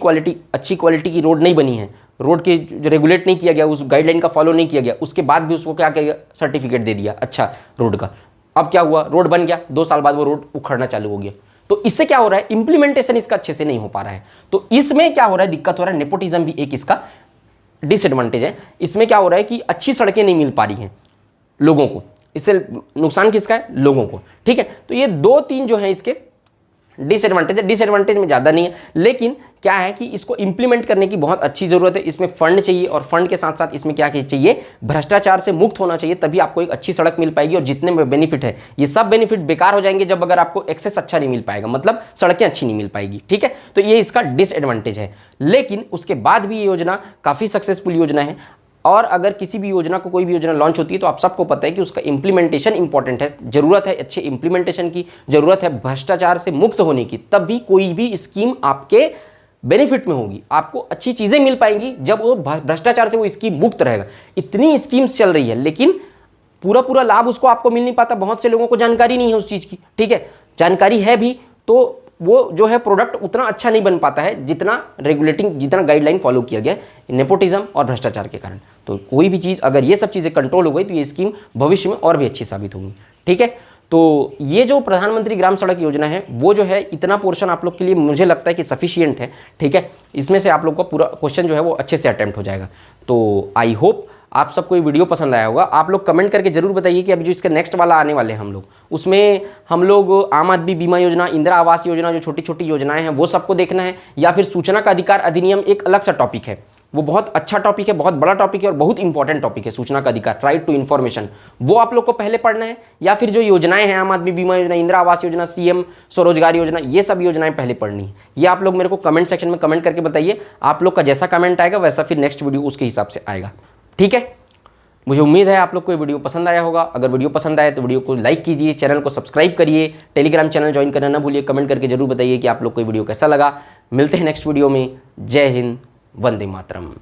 क्वालिटी की रोड नहीं बनी है, रोड के रेगुलेट नहीं किया गया, उस गाइडलाइन का फॉलो नहीं किया गया, उसके बाद भी उसको क्या किया, सर्टिफिकेट दे दिया अच्छा रोड का। अब क्या हुआ, रोड बन गया, 2 साल बाद वो रोड उखड़ना चालू हो गया। तो इससे क्या हो रहा है, इंप्लीमेंटेशन इसका अच्छे से नहीं हो पा रहा है। तो इसमें क्या हो रहा है, दिक्कत हो रहा है। नेपोटिज्म भी एक इसका डिसएडवांटेज है। इसमें क्या हो रहा है कि अच्छी सड़कें नहीं मिल पा रही हैं लोगों को, इससे नुकसान किसका है, लोगों को। ठीक है, तो ये 2-3 जो है इसके डिसएडवांटेज है। डिसएडवांटेज में ज़्यादा नहीं है, लेकिन क्या है कि इसको इंप्लीमेंट करने की बहुत अच्छी ज़रूरत है। इसमें फंड चाहिए, और फंड के साथ साथ इसमें क्या चाहिए, भ्रष्टाचार से मुक्त होना चाहिए, तभी आपको एक अच्छी सड़क मिल पाएगी। और जितने में बेनिफिट है, ये सब बेनिफिट बेकार हो जाएंगे जब अगर आपको एक्सेस अच्छा नहीं मिल पाएगा, मतलब सड़कें अच्छी नहीं मिल पाएगी। ठीक है, तो ये इसका डिसएडवांटेज है। लेकिन उसके बाद भी ये योजना काफ़ी सक्सेसफुल योजना है। और अगर किसी भी योजना को, कोई भी योजना लॉन्च होती है, तो आप सबको पता है कि उसका इंप्लीमेंटेशन इंपॉर्टेंट है, जरूरत है अच्छे इंप्लीमेंटेशन की, जरूरत है भ्रष्टाचार से मुक्त होने की, तब भी कोई भी स्कीम आपके बेनिफिट में होगी, आपको अच्छी चीज़ें मिल पाएंगी जब वो भ्रष्टाचार से वो स्कीम मुक्त रहेगा। इतनी स्कीम्स चल रही है, लेकिन पूरा लाभ उसको आपको मिल नहीं पाता, बहुत से लोगों को जानकारी नहीं है उस चीज़ की। ठीक है, जानकारी है भी तो वो जो है प्रोडक्ट उतना अच्छा नहीं बन पाता है जितना जितना गाइडलाइन फॉलो किया गया नेपोटिज्म और भ्रष्टाचार के कारण। तो कोई भी चीज़, अगर ये सब चीज़ें कंट्रोल हो गई तो ये स्कीम भविष्य में और भी अच्छी साबित होंगी। ठीक है, तो ये जो प्रधानमंत्री ग्राम सड़क योजना है, वो जो है इतना पोर्शन आप लोग के लिए मुझे लगता है कि सफिशियंट है। ठीक है, इसमें से आप लोग का पूरा क्वेश्चन जो है वो अच्छे से अटेम्प्ट हो जाएगा। तो आई होप आप सबको ये वीडियो पसंद आया होगा। आप लोग कमेंट करके जरूर बताइए कि अभी जो इसका नेक्स्ट वाला आने वाले हैं उसमें हम लोग आम आदमी बीमा योजना, इंदिरा आवास योजना, जो छोटी छोटी योजनाएं हैं वो सबको देखना है, या फिर सूचना का अधिकार अधिनियम एक अलग सा टॉपिक है। वो बहुत अच्छा टॉपिक है, बहुत बड़ा टॉपिक है और बहुत इंपॉर्टेंट टॉपिक है, सूचना का अधिकार, राइट टू इन्फॉर्मेशन। वो आप लोग को पहले पढ़ना है, या फिर जो योजनाएं हैं, आम आदमी बीमा योजना, इंदिरा आवास योजना, सीएम स्वरोजगार योजना, ये सब योजनाएं पहले पढ़नी है। ये आप लोग मेरे को कमेंट सेक्शन में कमेंट करके बताइए। आप लोग का जैसा कमेंट आएगा वैसा फिर नेक्स्ट वीडियो उसके हिसाब से आएगा। ठीक है, मुझे उम्मीद है आप लोग को ये वीडियो पसंद आया होगा। अगर वीडियो पसंद आए तो वीडियो को लाइक कीजिए, चैनल को सब्सक्राइब करिए, टेलीग्राम चैनल ज्वाइन करना ना भूलिए। कमेंट करके जरूर बताइए कि आप लोग को ये वीडियो कैसा लगा। मिलते हैं नेक्स्ट वीडियो में। जय हिंद, वंदे मातरम।